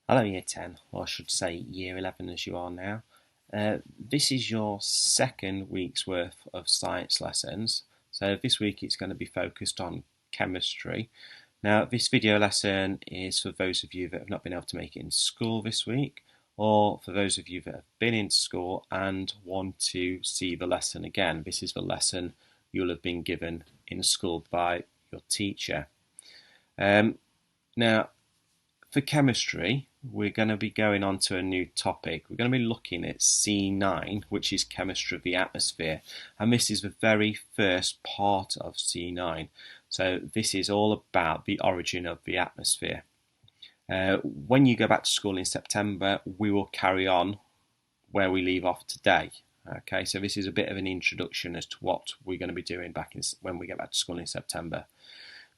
Hello Year 10, or I should say Year 11 as you are now. This is your second week's worth of science lessons. So this week it's going to be focused on chemistry. Now this video lesson is for those of you that have not been able to make it in school this week, or for those of you that have been in school and want to see the lesson again. This is the lesson you'll have been given in school by your teacher. Now, for chemistry, we're going to be going on to a new topic. We're going to be looking at C9, which is chemistry of the atmosphere. And this is the very first part of C9. So this is all about the origin of the atmosphere. When you go back to school in September, we will carry on where we leave off today. Okay, so this is a bit of an introduction as to what we're going to be doing when we get back to school in September.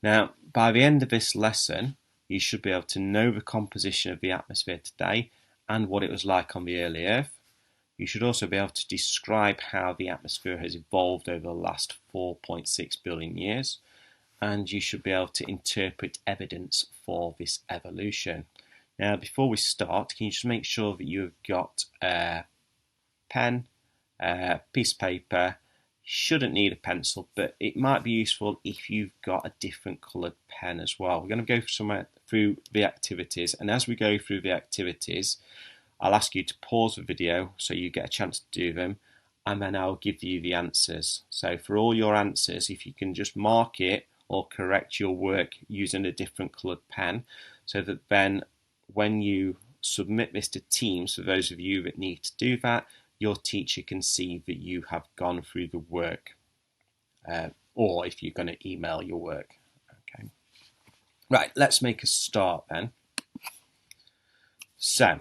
Now, by the end of this lesson, you should be able to know the composition of the atmosphere today and what it was like on the early Earth. You should also be able to describe how the atmosphere has evolved over the last 4.6 billion years, and you should be able to interpret evidence for this evolution. Now, before we start, can you just make sure that you've got a pen, a piece of paper? Shouldn't need a pencil, but it might be useful if you've got a different coloured pen as well. We're going to go through the activities, and as we go through the activities, I'll ask you to pause the video so you get a chance to do them, and then I'll give you the answers. So for all your answers, if you can just mark it or correct your work using a different coloured pen, so that then when you submit this to Teams, for those of you that need to do that, your teacher can see that you have gone through the work, or if you're going to email your work. Okay. Right, let's make a start then. So,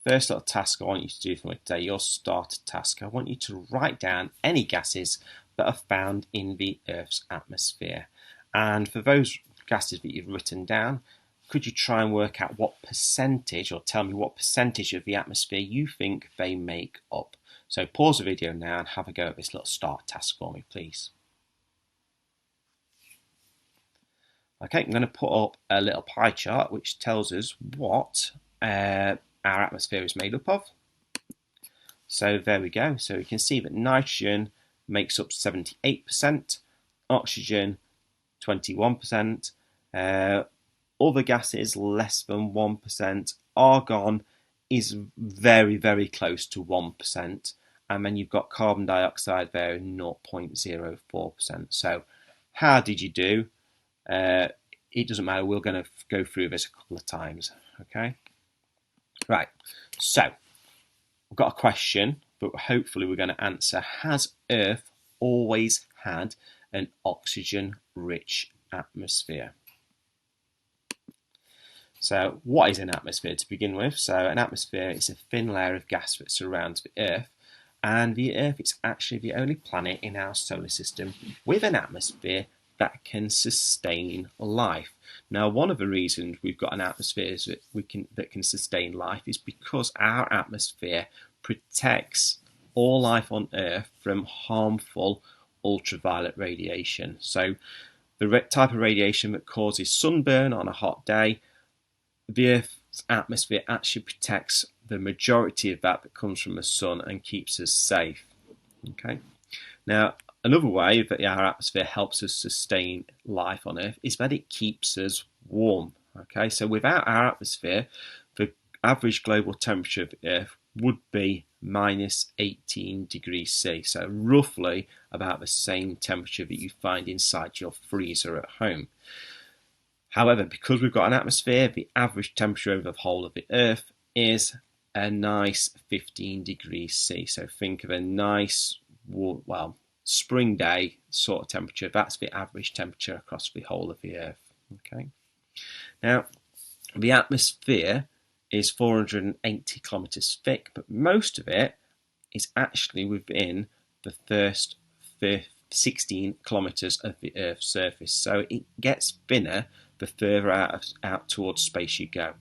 first little task I want you to do for me today, your starter task. I want you to write down any gases that are found in the Earth's atmosphere. And for those gases that you've written down, could you try and work out what percentage, or tell me what percentage of the atmosphere you think they make up? So pause the video now and have a go at this little start task for me, please. Okay, I'm going to put up a little pie chart which tells us what our atmosphere is made up of. So there we go. So we can see that nitrogen makes up 78%, oxygen 21%, other gases less than 1%. Argon is very, very close to 1%. And then you've got carbon dioxide there, 0.04%. So how did you do? It doesn't matter. We're going to go through this a couple of times. Okay. Right. So I've got a question, but hopefully we're going to answer. Has Earth always had an oxygen-rich atmosphere? So what is an atmosphere to begin with? So an atmosphere is a thin layer of gas that surrounds the Earth, and the Earth is actually the only planet in our solar system with an atmosphere that can sustain life. Now, one of the reasons we've got an atmosphere that can sustain life is because our atmosphere protects all life on Earth from harmful ultraviolet radiation. So the type of radiation that causes sunburn on a hot day, the Earth's atmosphere actually protects the majority of that comes from the sun and keeps us safe. Okay. Now, another way that our atmosphere helps us sustain life on Earth is that it keeps us warm. Okay, so without our atmosphere, the average global temperature of the Earth would be minus 18 degrees C, so roughly about the same temperature that you find inside your freezer at home. However, because we've got an atmosphere, the average temperature over the whole of the Earth is a nice 15 degrees C. So think of a nice, well, spring day sort of temperature. That's the average temperature across the whole of the Earth. Okay. Now, the atmosphere is 480 kilometers thick, but most of it is actually within the first 16 kilometers of the Earth's surface. So it gets thinner the further out towards space you go.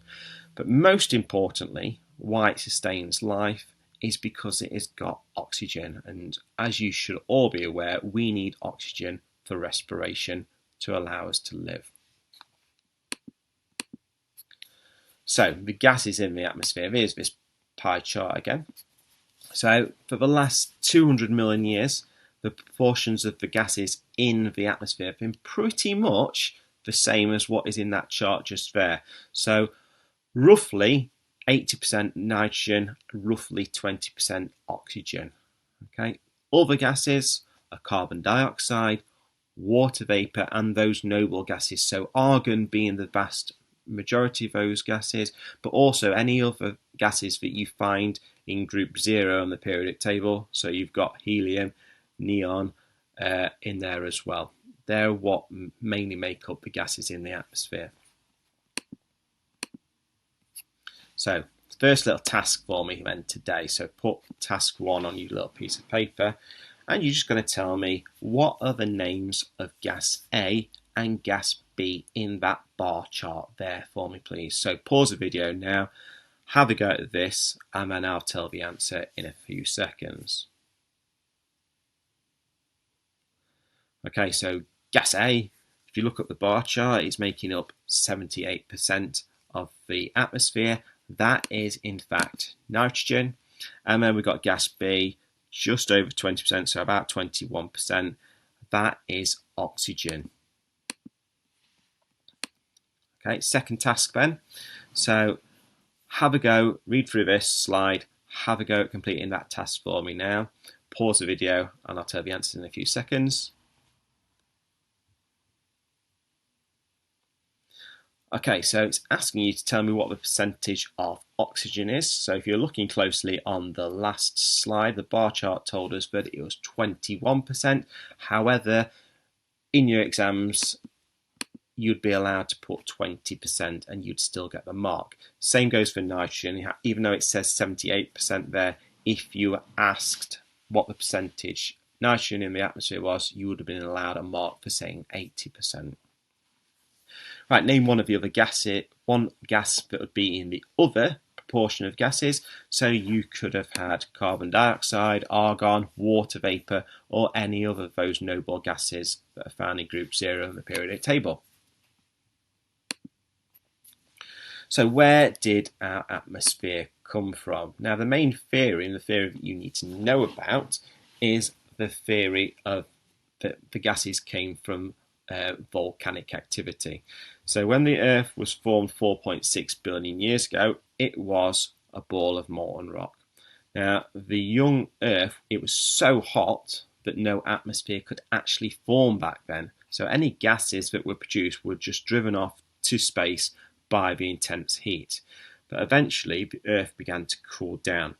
But most importantly, why it sustains life is because it has got oxygen. And as you should all be aware, we need oxygen for respiration to allow us to live. So the gases in the atmosphere, here's this pie chart again. So for the last 200 million years, the proportions of the gases in the atmosphere have been pretty much the same as what is in that chart just there. So roughly 80% nitrogen, roughly 20% oxygen. Okay. Other gases are carbon dioxide, water vapour, and those noble gases. So argon being the vast majority of those gases, but also any other gases that you find in group 0 on the periodic table. So you've got helium, neon in there as well. They're what mainly make up the gases in the atmosphere. So first little task for me then today. So put task 1 on your little piece of paper, and you're just going to tell me what are the names of gas A and gas B in that bar chart there for me, please. So pause the video now, have a go at this, and then I'll tell the answer in a few seconds. Okay, so gas A, if you look at the bar chart, it's making up 78% of the atmosphere. That is in fact nitrogen. And then we've got gas B, just over 20%, so about 21%. That is oxygen. Okay, second task then. So have a go, read through this slide, have a go at completing that task for me now. Pause the video and I'll tell the answers in a few seconds. Okay, so it's asking you to tell me what the percentage of oxygen is. So if you're looking closely on the last slide, the bar chart told us that it was 21%. However, in your exams, you'd be allowed to put 20% and you'd still get the mark. Same goes for nitrogen, even though it says 78% there. If you were asked what the percentage nitrogen in the atmosphere was, you would have been allowed a mark for saying 80%. Right, name one of the other gases, one gas that would be in the other proportion of gases. So you could have had carbon dioxide, argon, water vapour, or any other of those noble gases that are found in group 0 on the periodic table. So where did our atmosphere come from? Now the main theory, and the theory that you need to know about, is the theory of that the gases came from volcanic activity. So when the Earth was formed 4.6 billion years ago, it was a ball of molten rock. Now the young Earth, it was so hot that no atmosphere could actually form back then. So any gases that were produced were just driven off to space by the intense heat. But eventually the Earth began to cool down,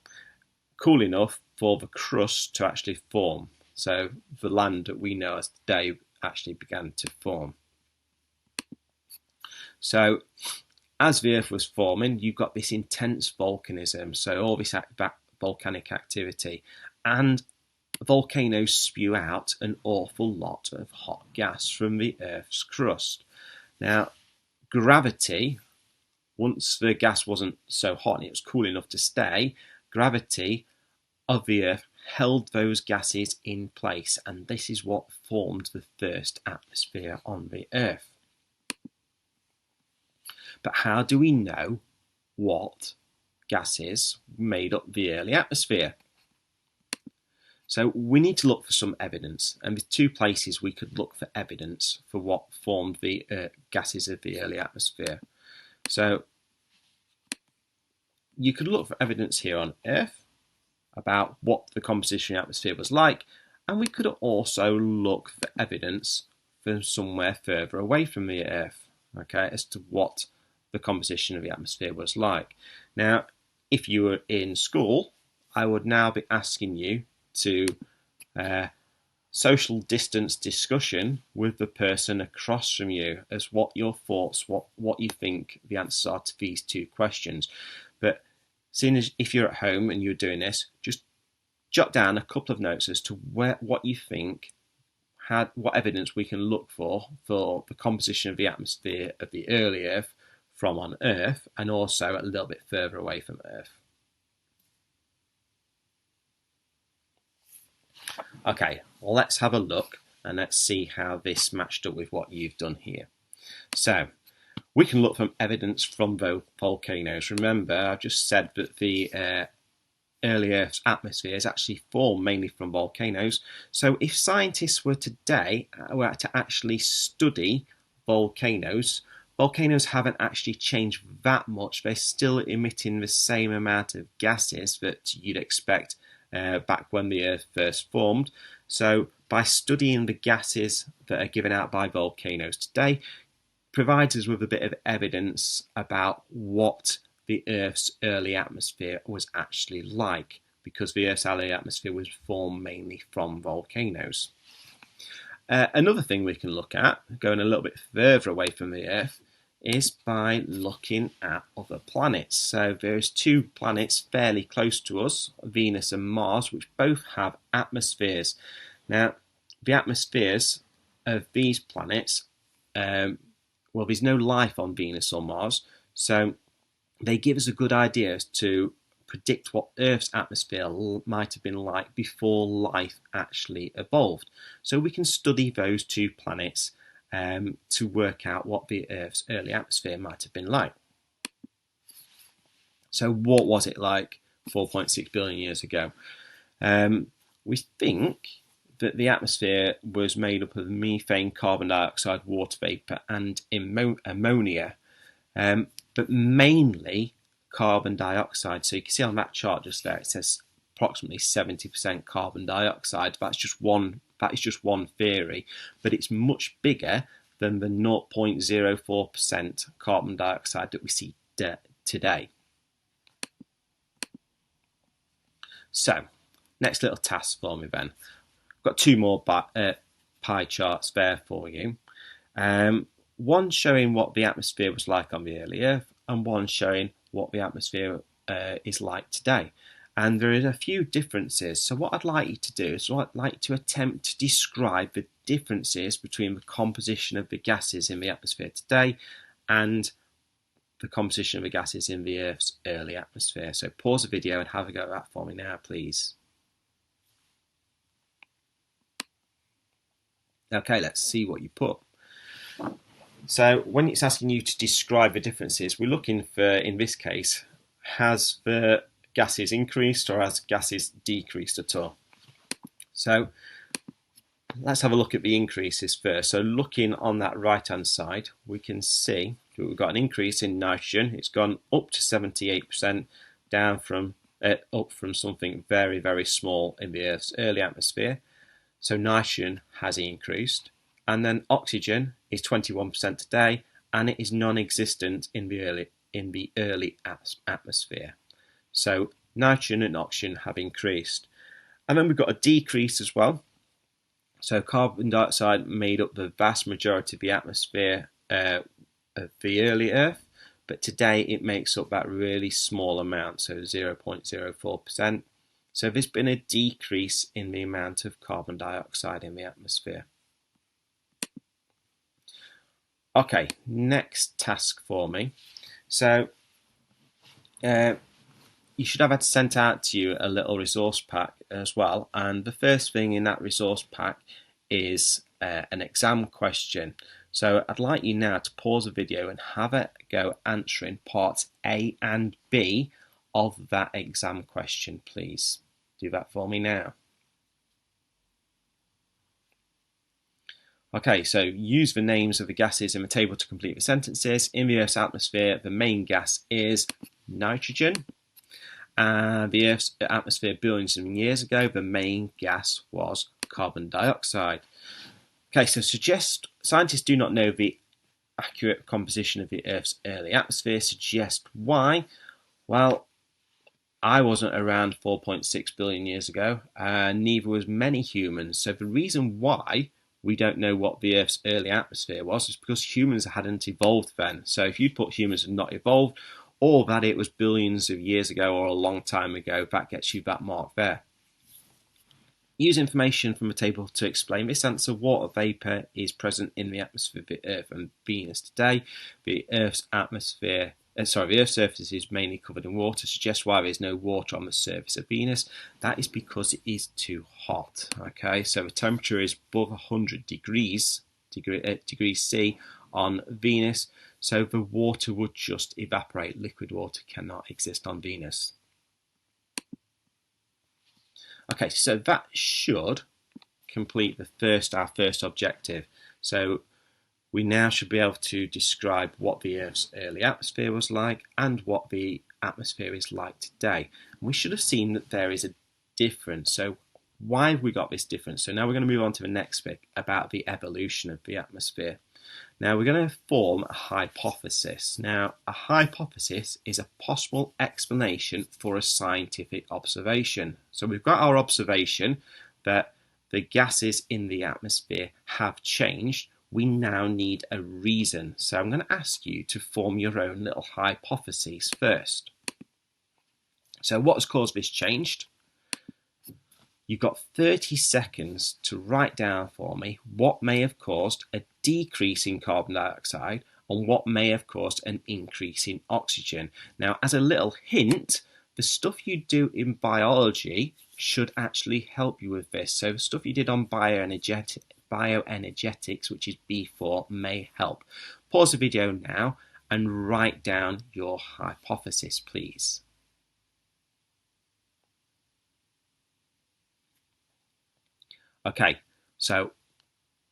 cool enough for the crust to actually form. So the land that we know as today actually began to form. So as the Earth was forming, you've got this intense volcanism, so all this volcanic activity, and volcanoes spew out an awful lot of hot gas from the Earth's crust. Now, gravity, once the gas wasn't so hot and it was cool enough to stay, gravity of the Earth held those gases in place, and this is what formed the first atmosphere on the Earth. But how do we know what gases made up the early atmosphere? So we need to look for some evidence, and there's two places we could look for evidence for what formed the gases of the early atmosphere. So you could look for evidence here on Earth about what the composition of the atmosphere was like, and we could also look for evidence from somewhere further away from the Earth, okay, as to what the composition of the atmosphere was like. Now, if you were in school, I would now be asking you to social distance discussion with the person across from you as what your thoughts, what you think the answers are to these two questions. But seeing as if you're at home and you're doing this, just jot down a couple of notes as to what you think, what evidence we can look for the composition of the atmosphere of the early Earth from on Earth, and also a little bit further away from Earth. Okay, well, let's have a look and let's see how this matched up with what you've done here. So We can look from evidence from volcanoes. Remember, I've just said that the early Earth's atmosphere is actually formed mainly from volcanoes. So if scientists were today were to actually study volcanoes, volcanoes haven't actually changed that much. They're still emitting the same amount of gases that you'd expect back when the Earth first formed. So by studying the gases that are given out by volcanoes today, provides us with a bit of evidence about what the Earth's early atmosphere was actually like, because the Earth's early atmosphere was formed mainly from volcanoes. Another thing we can look at, going a little bit further away from the Earth, is by looking at other planets. So there's two planets fairly close to us, Venus and Mars, which both have atmospheres. Now, the atmospheres of these planets, well, there's no life on Venus or Mars, so they give us a good idea as to predict what Earth's atmosphere might have been like before life actually evolved. So we can study those two planets to work out what the Earth's early atmosphere might have been like. So what was it like 4.6 billion years ago? We think that the atmosphere was made up of methane, carbon dioxide, water vapour and ammonia, but mainly carbon dioxide. So you can see on that chart just there, it says approximately 70% carbon dioxide. That is just one theory, but it's much bigger than the 0.04% carbon dioxide that we see today. So, next little task for me then. I've got two more pie charts there for you. One showing what the atmosphere was like on the early Earth, and one showing what the atmosphere is like today. And there are a few differences. So what I'd like you to do is I'd like to attempt to describe the differences between the composition of the gases in the atmosphere today and the composition of the gases in the Earth's early atmosphere. So pause the video and have a go at that for me now, please. Okay, let's see what you put. So when it's asking you to describe the differences, we're looking for, in this case, has the gases increased or has gases decreased at all? So let's have a look at the increases first. So looking on that right-hand side, we can see that we've got an increase in nitrogen. It's gone up to 78%, down from up from something very, very small in the Earth's early atmosphere. So nitrogen has increased. And then oxygen is 21% today, and it is non-existent in the early atmosphere. So nitrogen and oxygen have increased. And then we've got a decrease as well. So carbon dioxide made up the vast majority of the atmosphere of the early Earth, but today it makes up that really small amount, so 0.04%. So there's been a decrease in the amount of carbon dioxide in the atmosphere. Okay, next task for me. So you should have had sent out to you a little resource pack as well, and the first thing in that resource pack is an exam question. So I'd like you now to pause the video and have a go answering parts A and B of that exam question, please. Do that for me now. Okay, so use the names of the gases in the table to complete the sentences. In the Earth's atmosphere, the main gas is nitrogen. And the Earth's atmosphere billions of years ago, the main gas was carbon dioxide. Okay, so scientists do not know the accurate composition of the Earth's early atmosphere. Suggest why? Well, I wasn't around 4.6 billion years ago, and neither was many humans. So the reason why we don't know what the Earth's early atmosphere was is because humans hadn't evolved then. So if you put humans had not evolved, or that it was billions of years ago or a long time ago, that gets you that mark there. Use information from a table to explain this answer. Water vapour is present in the atmosphere of the Earth and Venus today. The Earth's surface is mainly covered in water. Suggests why there is no water on the surface of Venus. That is because it is too hot. Okay, so the temperature is above 100 degrees C on Venus. so the water would just evaporate. Liquid water cannot exist on Venus. Okay, so that should complete our first objective. So we now should be able to describe what the Earth's early atmosphere was like and what the atmosphere is like today. And we should have seen that there is a difference. So why have we got this difference? So now we're going to move on to the next bit about the evolution of the atmosphere. Now we're going to form a hypothesis. Now a hypothesis is a possible explanation for a scientific observation. So we've got our observation that the gases in the atmosphere have changed. We now need a reason. So I'm going to ask you to form your own little hypotheses first. So what has caused this change? You've got 30 seconds to write down for me what may have caused a decrease in carbon dioxide and what may have caused an increase in oxygen. Now, as a little hint, the stuff you do in biology should actually help you with this. So the stuff you did on bioenergetics, which is B4, may help. Pause the video now and write down your hypothesis, please. Okay, so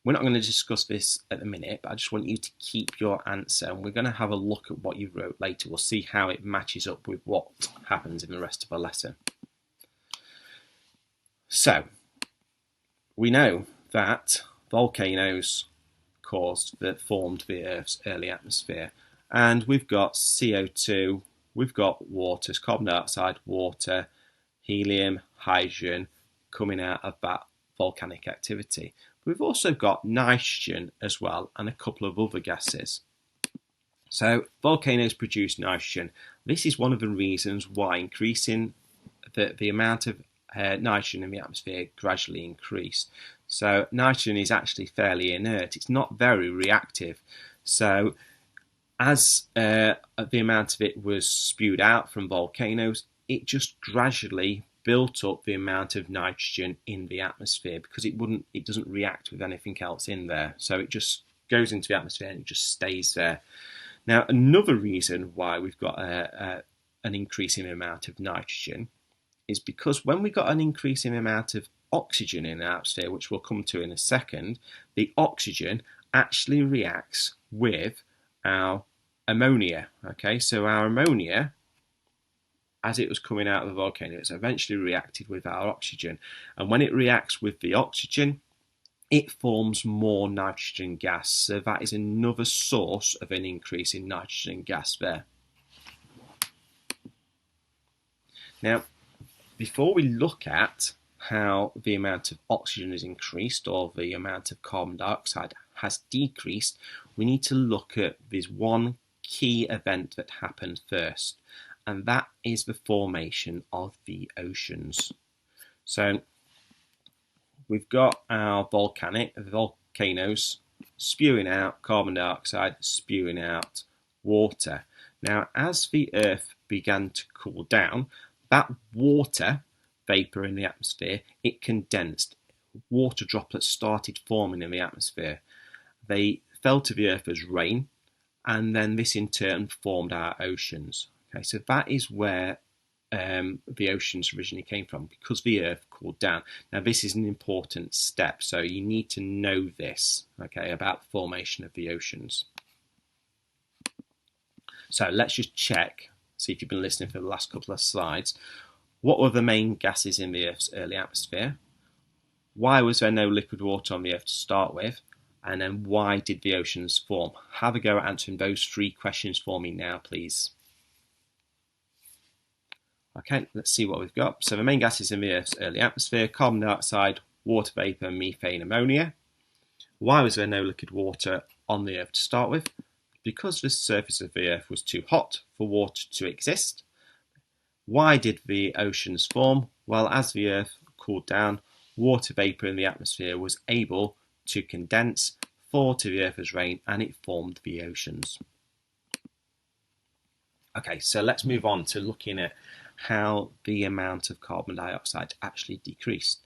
we're not going to discuss this at the minute, but I just want you to keep your answer, and we're going to have a look at what you wrote later. We'll see how it matches up with what happens in the rest of the lesson. So, we know that volcanoes formed the Earth's early atmosphere, and we've got CO2, we've got water, carbon dioxide, water, helium, hydrogen coming out of that volcanic activity. We've also got nitrogen as well and a couple of other gases. So volcanoes produce nitrogen. This is one of the reasons why increasing the amount of nitrogen in the atmosphere gradually increased. So nitrogen is actually fairly inert. It's not very reactive. So as the amount of it was spewed out from volcanoes, it just gradually built up the amount of nitrogen in the atmosphere because it doesn't react with anything else in there. So it just goes into the atmosphere and it just stays there. Now, another reason why we've got an increasing amount of nitrogen is because when we got an increasing amount of oxygen in the atmosphere, which we'll come to in a second, the oxygen actually reacts with our ammonia. Okay, so our ammonia, as it was coming out of the volcano, it's eventually reacted with our oxygen. And when it reacts with the oxygen, it forms more nitrogen gas. So that is another source of an increase in nitrogen gas there. Now, before we look at how the amount of oxygen is increased or the amount of carbon dioxide has decreased, we need to look at this one key event that happened first, and that is the formation of the oceans. So we've got our volcanoes spewing out carbon dioxide, spewing out water. Now, as the Earth began to cool down, that water vapor in the atmosphere, it condensed. Water droplets started forming in the atmosphere. They fell to the Earth as rain, and then this in turn formed our oceans. Okay, so that is where the oceans originally came from, because the Earth cooled down. Now, this is an important step, so you need to know this, okay, about the formation of the oceans. So let's just check, see if you've been listening for the last couple of slides. What were the main gases in the Earth's early atmosphere? Why was there no liquid water on the Earth to start with? And then why did the oceans form? Have a go at answering those three questions for me now, please. Okay, let's see what we've got. So the main gases in the Earth's early atmosphere: carbon dioxide, water vapour, methane, ammonia. Why was there no liquid water on the Earth to start with? Because the surface of the Earth was too hot for water to exist. Why did the oceans form? Well, as the Earth cooled down, water vapour in the atmosphere was able to condense, fall to the Earth as rain, and it formed the oceans. Okay, so let's move on to looking at how the amount of carbon dioxide actually decreased.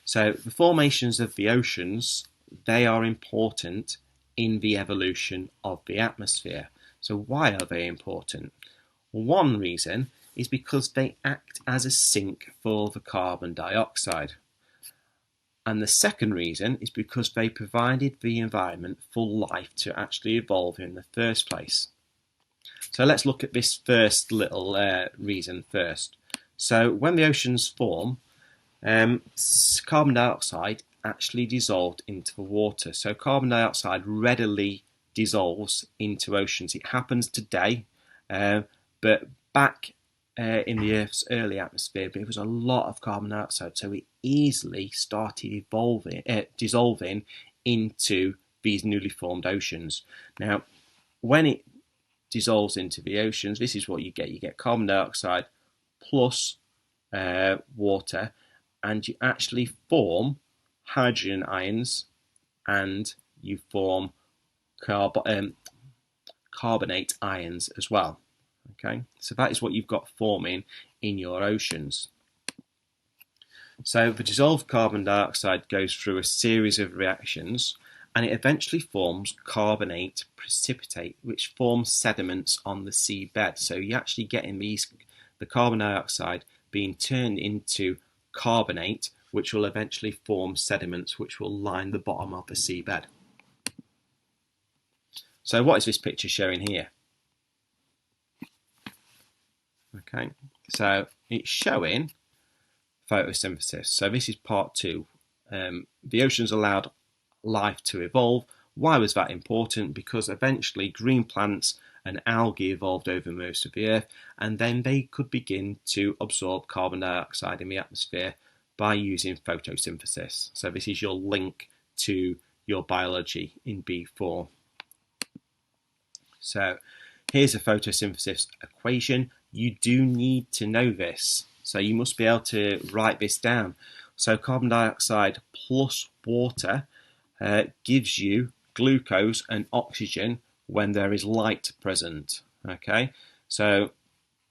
So the formations of the oceans, they are important in the evolution of the atmosphere. So why are they important? One reason is because they act as a sink for the carbon dioxide. And the second reason is because they provided the environment for life to actually evolve in the first place. So let's look at this first little reason first. So when the oceans form, carbon dioxide actually dissolved into the water. So carbon dioxide readily dissolves into oceans. It happens today, but back in the Earth's early atmosphere, there was a lot of carbon dioxide, so it easily started dissolving into these newly formed oceans. Now, when it dissolves into the oceans, this is what you get. You get carbon dioxide plus water, and you actually form hydrogen ions, and you form carbonate ions as well. Okay, so that is what you've got forming in your oceans. So the dissolved carbon dioxide goes through a series of reactions, and it eventually forms carbonate precipitate, which forms sediments on the seabed. So you're actually getting the carbon dioxide being turned into carbonate, which will eventually form sediments which will line the bottom of the seabed. So what is this picture showing here? Okay, so it's showing photosynthesis. So this is part two. The oceans allowed life to evolve. Why was that important? Because eventually green plants and algae evolved over most of the Earth, and then they could begin to absorb carbon dioxide in the atmosphere by using photosynthesis. So this is your link to your biology in B4. So here's a photosynthesis equation. You do need to know this. So you must be able to write this down. So carbon dioxide plus water gives you glucose and oxygen when there is light present. Okay, so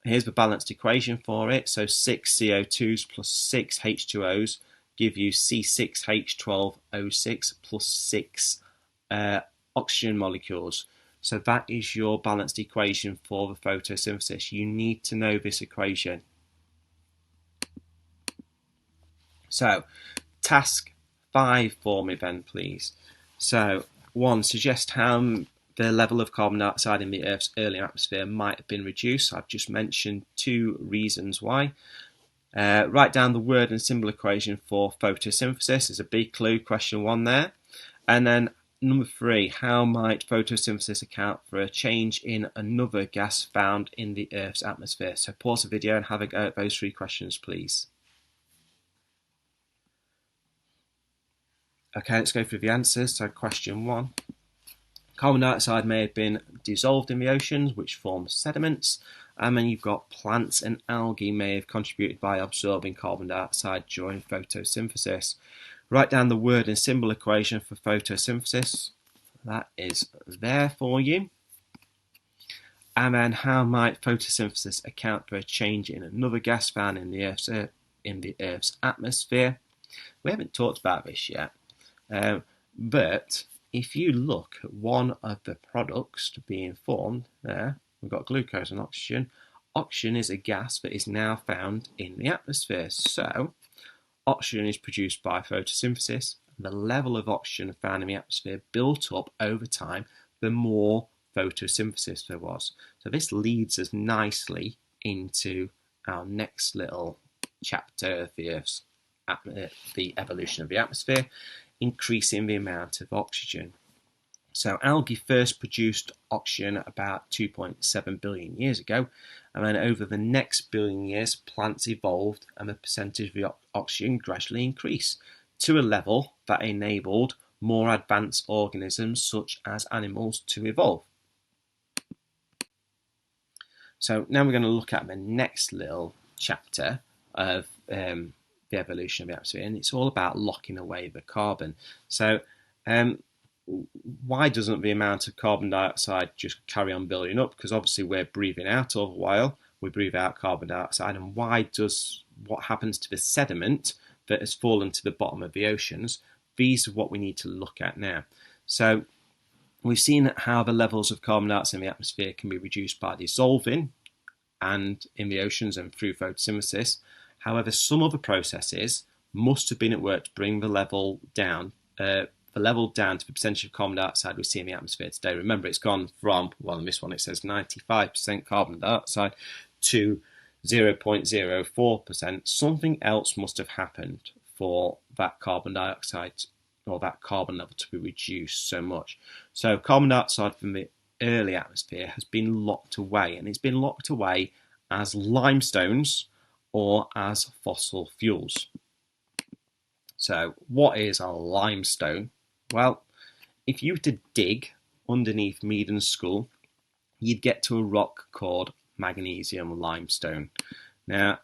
here's the balanced equation for it. So 6 CO2s plus 6 H2Os give you C6H12O6 plus 6 oxygen molecules. So that is your balanced equation for the photosynthesis. You need to know this equation. So, task 5 for me then, please. So, 1, suggest how the level of carbon dioxide in the Earth's early atmosphere might have been reduced. I've just mentioned 2 reasons why. Write down the word and symbol equation for photosynthesis. There's a big clue, question 1 there. And then number 3, how might photosynthesis account for a change in another gas found in the Earth's atmosphere? So pause the video and have a go at those 3 questions, please. Okay, let's go through the answers. So question 1. Carbon dioxide may have been dissolved in the oceans, which forms sediments. And then you've got plants and algae may have contributed by absorbing carbon dioxide during photosynthesis. Write down the word and symbol equation for photosynthesis. That is there for you. And then how might photosynthesis account for a change in another gas found in the Earth's atmosphere? We haven't talked about this yet, but if you look at one of the products being formed there, we've got glucose and oxygen. Oxygen is a gas that is now found in the atmosphere. So oxygen is produced by photosynthesis, and the level of oxygen found in the atmosphere built up over time the more photosynthesis there was. So this leads us nicely into our next little chapter of the Earth's the evolution of the atmosphere, increasing the amount of oxygen. So algae first produced oxygen about 2.7 billion years ago, and then over the next billion years plants evolved and the percentage of the oxygen gradually increased to a level that enabled more advanced organisms such as animals to evolve. So now we're going to look at the next little chapter of the evolution of the atmosphere, and it's all about locking away the carbon. So why doesn't the amount of carbon dioxide just carry on building up? Because obviously we're breathing out all the while, we breathe out carbon dioxide, and what happens to the sediment that has fallen to the bottom of the oceans? These are what we need to look at now. So We've seen how the levels of carbon dioxide in the atmosphere can be reduced by dissolving and in the oceans and through photosynthesis. However, some other processes must have been at work to bring the level down to the percentage of carbon dioxide we see in the atmosphere today. Remember, it's gone from, well, in this one it says 95% carbon dioxide to 0.04%. Something else must have happened for that carbon dioxide or that carbon level to be reduced so much. So carbon dioxide from the early atmosphere has been locked away, and it's been locked away as limestones or as fossil fuels. So what is a limestone? Well, if you were to dig underneath Meaden's Skull, you'd get to a rock called magnesium limestone. Now,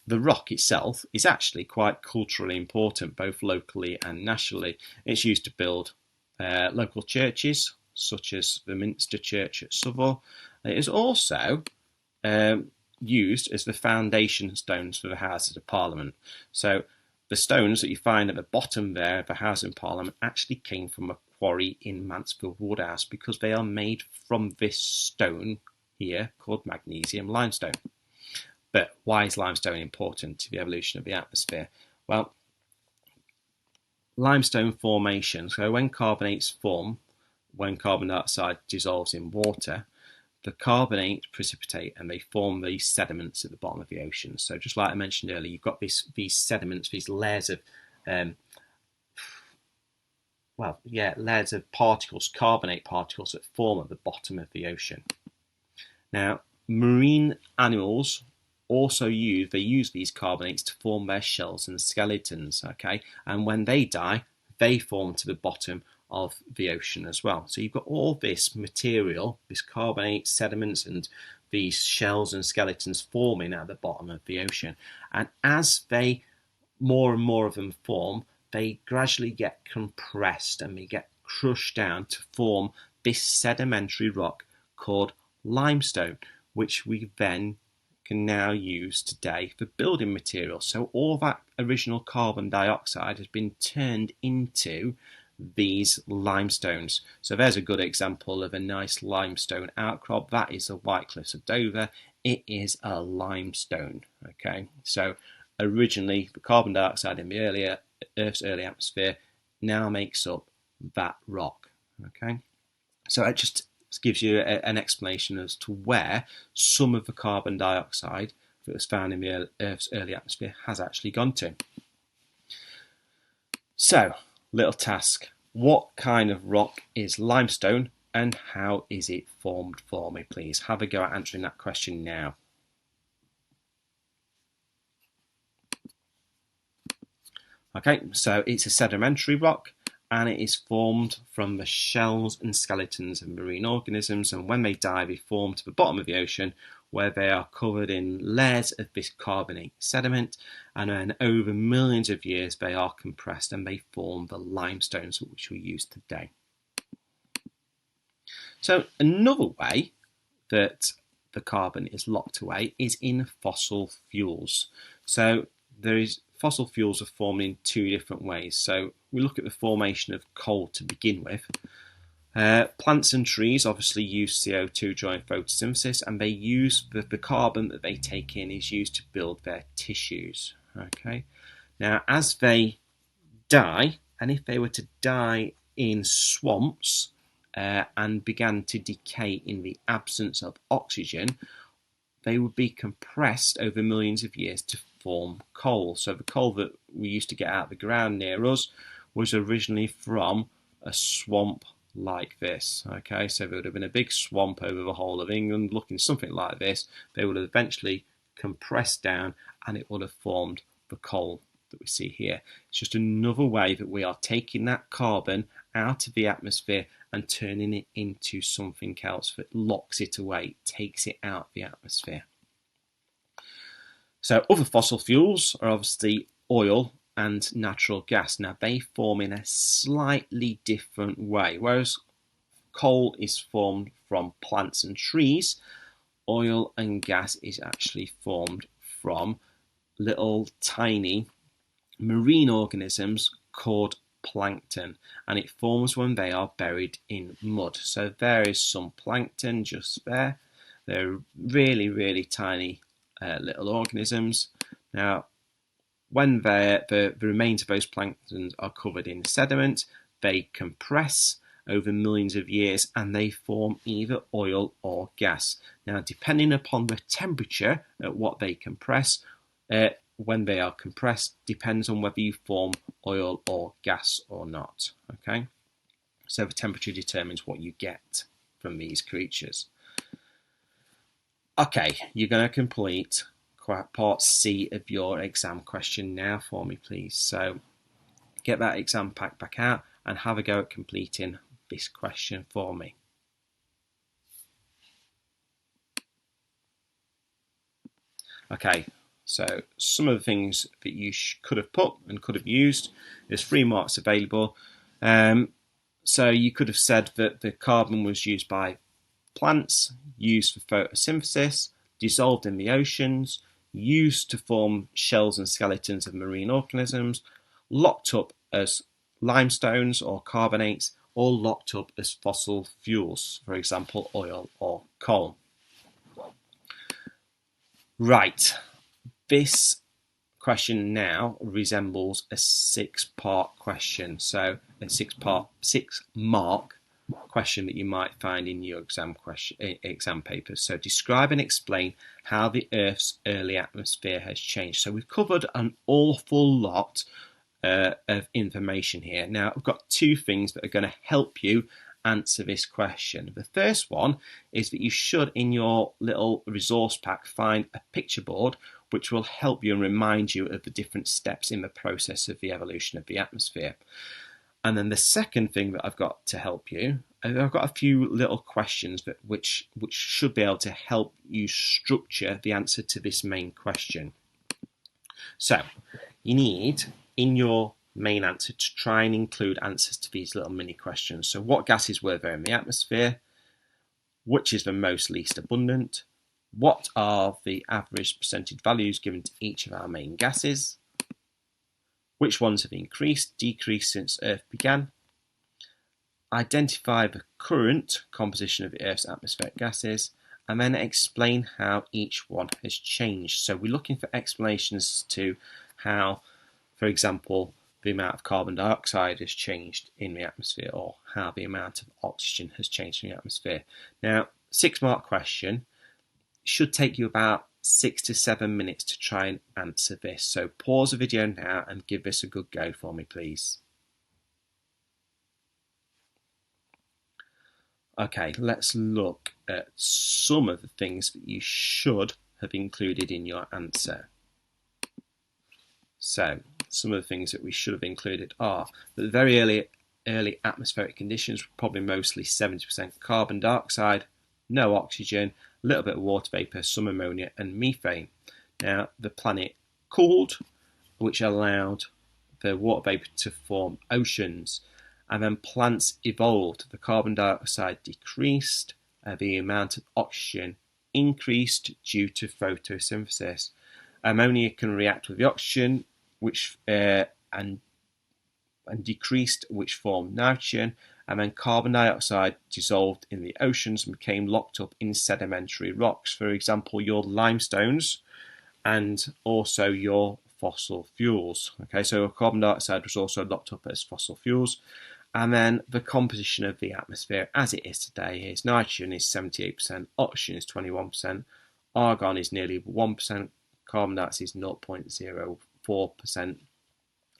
the rock itself is actually quite culturally important, both locally and nationally. It's used to build local churches, such as the Minster Church at Southwell. It is also used as the foundation stones for the Houses of Parliament. So the stones that you find at the bottom there of the House of Parliament actually came from a quarry in Mansfield Woodhouse, because they are made from this stone here called magnesium limestone. But why is limestone important to the evolution of the atmosphere? Well, limestone formation, so when carbonates form, when carbon dioxide dissolves in water, the carbonate precipitate and they form these sediments at the bottom of the ocean. So just like I mentioned earlier, you've got these sediments, these layers of layers of particles, carbonate particles that form at the bottom of the ocean. Now, marine animals also use these carbonates to form their shells and skeletons, okay? And when they die, they form to the bottom of the ocean as well. So you've got all this material, this carbonate, sediments, and these shells and skeletons forming at the bottom of the ocean. And as more and more of them form, they gradually get compressed and they get crushed down to form this sedimentary rock called limestone, which we then can now use today for building materials. So all that original carbon dioxide has been turned into these limestones. So there's a good example of a nice limestone outcrop. That is the White Cliffs of Dover. It is a limestone. Okay, so originally the carbon dioxide in the Earth's early atmosphere now makes up that rock. Okay, so it just gives you an explanation as to where some of the carbon dioxide that was found in the Earth's early atmosphere has actually gone to. So, little task. What kind of rock is limestone and how is it formed for me, please? Have a go at answering that question now. Okay, so it's a sedimentary rock, and it is formed from the shells and skeletons of marine organisms, and when they die they form to the bottom of the ocean, where they are covered in layers of this carbonate sediment, and then over millions of years they are compressed and they form the limestones which we use today. So another way that the carbon is locked away is in fossil fuels. So fossil fuels are formed in two different ways. So we look at the formation of coal to begin with. Plants and trees obviously use CO2 during photosynthesis, and they use the carbon that they take in is used to build their tissues. Okay, now as they die, and if they were to die in swamps and began to decay in the absence of oxygen, they would be compressed over millions of years to form coal. So the coal that we used to get out of the ground near us was originally from a swamp like this. Okay, so there would have been a big swamp over the whole of England looking something like this. They would have eventually compressed down and it would have formed the coal that we see here. It's just another way that we are taking that carbon out of the atmosphere and turning it into something else that locks it away, takes it out of the atmosphere. So other fossil fuels are obviously oil and natural gas. Now they form in a slightly different way. Whereas coal is formed from plants and trees, oil and gas is actually formed from little tiny marine organisms called plankton, and it forms when they are buried in mud. So there is some plankton just there. They're really, really tiny little organisms. Now, when the remains of those planktons are covered in sediment, they compress over millions of years and they form either oil or gas. Now, depending upon the temperature at what they compress, when they are compressed, depends on whether you form oil or gas or not. Okay, so the temperature determines what you get from these creatures. Okay, you're going to complete part C of your exam question now for me, please. So get that exam pack back out and have a go at completing this question for me. Okay, so some of the things that you could have put and could have used, there's 3 marks available. So you could have said that the carbon was used by plants, used for photosynthesis, dissolved in the oceans, used to form shells and skeletons of marine organisms, locked up as limestones or carbonates, or locked up as fossil fuels, for example, oil or coal. Right, this question now resembles a 6-part question, so a 6-mark question that you might find in your exam papers. So describe and explain how the Earth's early atmosphere has changed. So we've covered an awful lot of information here. Now I've got 2 things that are going to help you answer this question. The first one is that you should, in your little resource pack, find a picture board which will help you and remind you of the different steps in the process of the evolution of the atmosphere. And then the second thing that I've got to help you, I've got a few little questions which should be able to help you structure the answer to this main question. So you need, in your main answer, to try and include answers to these little mini questions. So what gases were there in the atmosphere? Which is the most least abundant? What are the average percentage values given to each of our main gases? Which ones have increased, decreased since Earth began? Identify the current composition of the Earth's atmospheric gases, and then explain how each one has changed. So we're looking for explanations to how, for example, the amount of carbon dioxide has changed in the atmosphere, or how the amount of oxygen has changed in the atmosphere. Now, 6-mark question should take you about 6 to 7 minutes to try and answer this. So pause the video now and give this a good go for me, please. Okay, let's look at some of the things that you should have included in your answer. So some of the things that we should have included are that the very early atmospheric conditions were probably mostly 70% carbon dioxide, no oxygen, a little bit of water vapour, some ammonia and methane. Now the planet cooled, which allowed the water vapour to form oceans, and then plants evolved. The carbon dioxide decreased, the amount of oxygen increased due to photosynthesis. Ammonia can react with the oxygen, which and decreased, which formed nitrogen, and then carbon dioxide dissolved in the oceans and became locked up in sedimentary rocks, for example your limestones and also your fossil fuels. Okay, so carbon dioxide was also locked up as fossil fuels. And then the composition of the atmosphere as it is today is nitrogen is 78%, oxygen is 21%, argon is nearly 1%, carbon dioxide is 0.04%,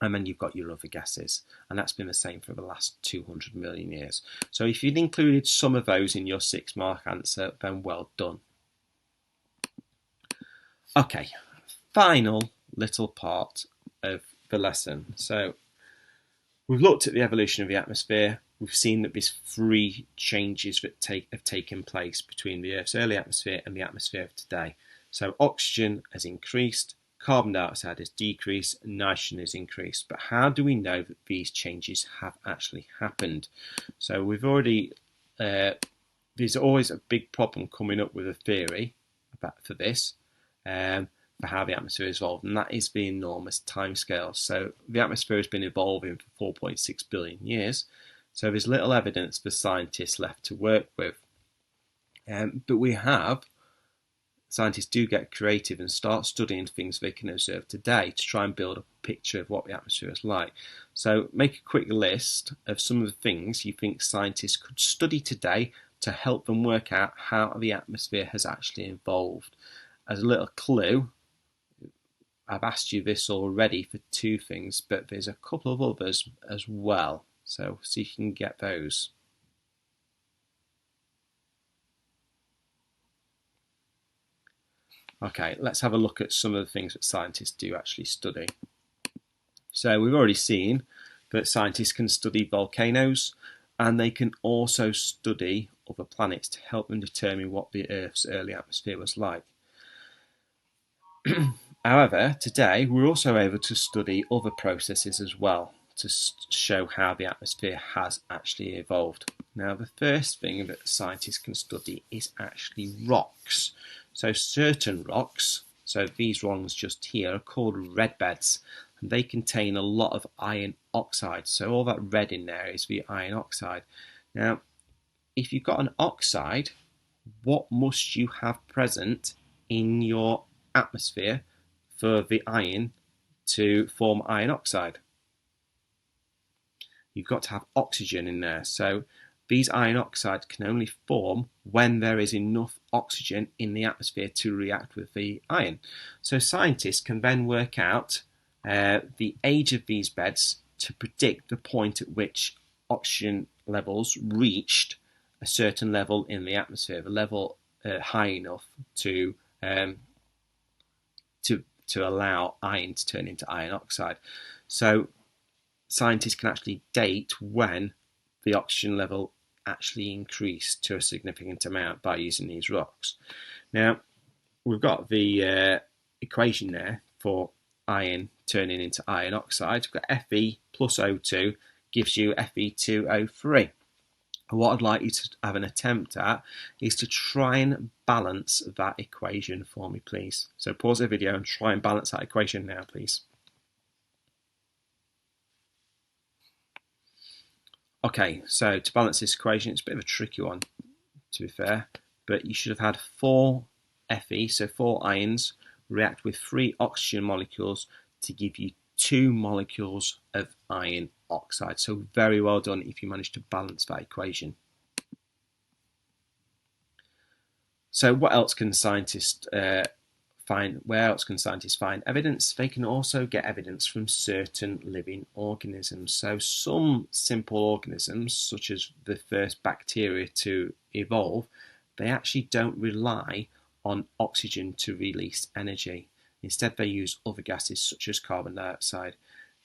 and then you've got your other gases, and that's been the same for the last 200 million years. So if you'd included some of those in your 6-mark answer, then well done. Okay, final little part of the lesson. So we've looked at the evolution of the atmosphere. We've seen that there's 3 changes that have taken place between the Earth's early atmosphere and the atmosphere of today. So oxygen has increased, carbon dioxide has decreased, and nitrogen has increased. But how do we know that these changes have actually happened? So we've already, there's always a big problem coming up with a theory for this. The for how the atmosphere has evolved, and that is the enormous timescale. So the atmosphere has been evolving for 4.6 billion years, so there's little evidence for scientists left to work with. But scientists do get creative and start studying things they can observe today to try and build a picture of what the atmosphere is like. So make a quick list of some of the things you think scientists could study today to help them work out how the atmosphere has actually evolved. As a little clue, I've asked you this already for two things, but there's a couple of others as well. So see if you can get those. Okay, let's have a look at some of the things that scientists do actually study. So we've already seen that scientists can study volcanoes, and they can also study other planets to help them determine what the Earth's early atmosphere was like. However, today we're also able to study other processes as well to show how the atmosphere has actually evolved. Now, the first thing that scientists can study is actually rocks. So certain rocks, so these ones just here, are called red beds, and they contain a lot of iron oxide. So all that red in there is the iron oxide. Now, if you've got an oxide, what must you have present in your atmosphere for the iron to form iron oxide? You've got to have oxygen in there. So these iron oxides can only form when there is enough oxygen in the atmosphere to react with the iron. So scientists can then work out the age of these beds to predict the point at which oxygen levels reached a certain level in the atmosphere, the level high enough to allow iron to turn into iron oxide. So scientists can actually date when the oxygen level actually increased to a significant amount by using these rocks. Now, we've got the equation there for iron turning into iron oxide. We've got Fe plus O2 gives you Fe2O3. And what I'd like you to have an attempt at is to try and balance that equation for me, please. So pause the video and try and balance that equation now, please. Okay, so to balance this equation, it's a bit of a tricky one, to be fair, but you should have had 4 Fe, so 4 ions, react with 3 oxygen molecules to give you 2 molecules of iron oxide. So very well done if you managed to balance that equation. So what else can scientists find? Where else can scientists find evidence? They can also get evidence from certain living organisms. So some simple organisms, such as the first bacteria to evolve, they actually don't rely on oxygen to release energy. Instead, they use other gases such as carbon dioxide.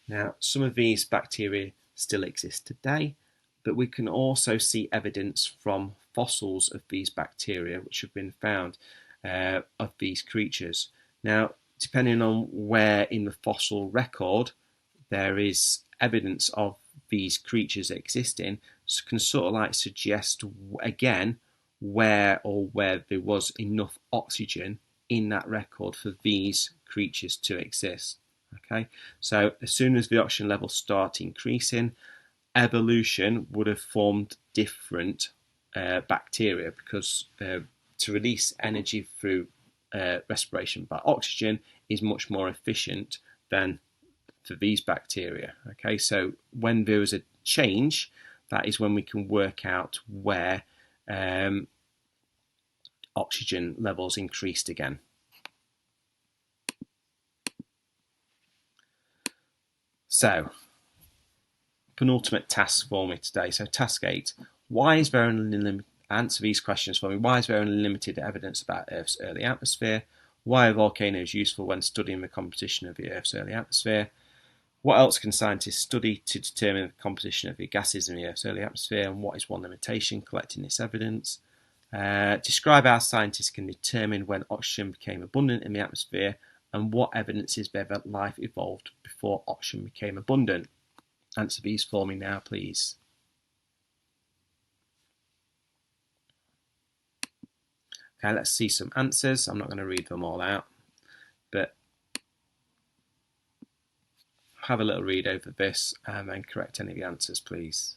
Now, some of these bacteria still exist today, but we can also see evidence from fossils of these bacteria which have been found of these creatures. Now, depending on where in the fossil record there is evidence of these creatures existing, can sort of like suggest again where there was enough oxygen in that record for these creatures to exist. Okay, so as soon as the oxygen levels start increasing, evolution would have formed different bacteria because to release energy through respiration by oxygen is much more efficient than for these bacteria. Okay, so when there is a change, that is when we can work out where oxygen levels increased again. So, penultimate task for me today. So, task 8. Why is there only answer these questions for me? Why is there only limited evidence about Earth's early atmosphere? Why are volcanoes useful when studying the composition of the Earth's early atmosphere? What else can scientists study to determine the composition of the gases in the Earth's early atmosphere? And what is one limitation collecting this evidence? Describe how scientists can determine when oxygen became abundant in the atmosphere, and what evidence is there that life evolved before oxygen became abundant? Answer these for me now, please. Okay, let's see some answers. I'm not going to read them all out. but have a little read over this and correct any of the answers, please.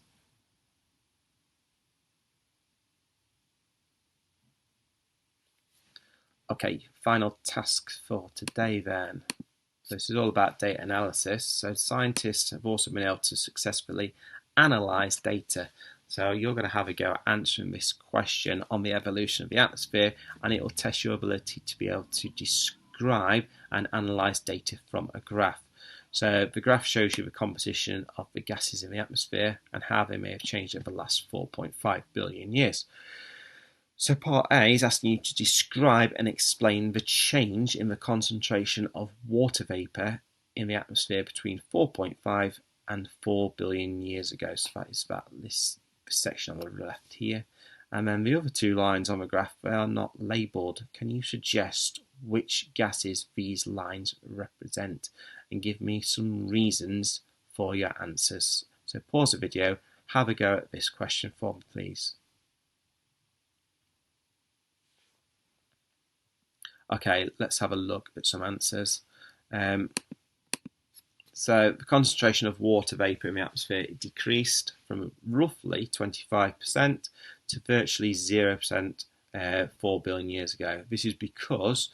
Okay, final task for today then. So this is all about data analysis. So scientists have also been able to successfully analyse data. So you're going to have a go at answering this question on the evolution of the atmosphere, and it will test your ability to be able to describe and analyse data from a graph. So the graph shows you the composition of the gases in the atmosphere and how they may have changed over the last 4.5 billion years. So part A is asking you to describe and explain the change in the concentration of water vapour in the atmosphere between 4.5 and 4 billion years ago. So that is about this section on the left here. And then the other two lines on the graph, they are not labelled. Can you suggest which gases these lines represent and give me some reasons for your answers? So pause the video, have a go at this question for me, please. Okay, let's have a look at some answers. So the concentration of water vapour in the atmosphere decreased from roughly 25% to virtually 0% 4 billion years ago. This is because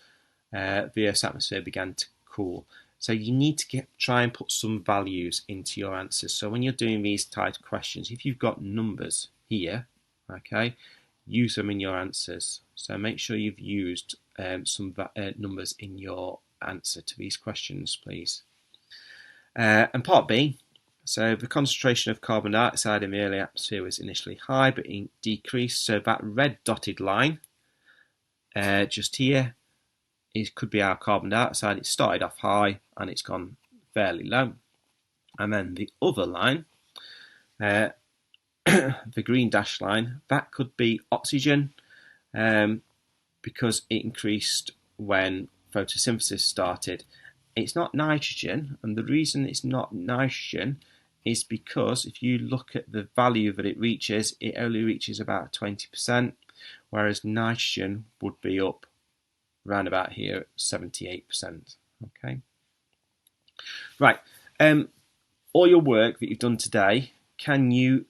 the Earth's atmosphere began to cool. So you need to try and put some values into your answers. So when you're doing these types of questions, if you've got numbers here, okay, use them in your answers. So make sure you've used some numbers in your answer to these questions, please. And part B, so the concentration of carbon dioxide in the early atmosphere was initially high, but it decreased. So that red dotted line just here could be our carbon dioxide. It started off high and it's gone fairly low. And then the other line, the green dashed line, that could be oxygen because it increased when photosynthesis started. It's not nitrogen, and the reason it's not nitrogen is because if you look at the value that it reaches, it only reaches about 20%, whereas nitrogen would be up around about here at 78%. Okay. Right. All your work that you've done today, can you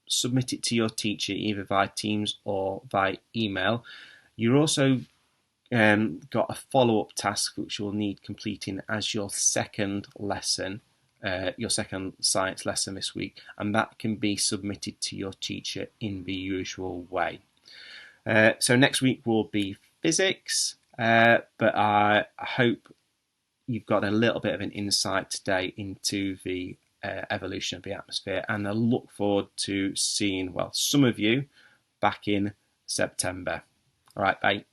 submit it to your teacher either via Teams or via email? You're also got a follow-up task which you'll need completing as your second lesson, your second science lesson this week, and that can be submitted to your teacher in the usual way. So next week will be physics, but I hope you've got a little bit of an insight today into the evolution of the atmosphere, and I look forward to seeing, well, some of you back in September. All right, bye.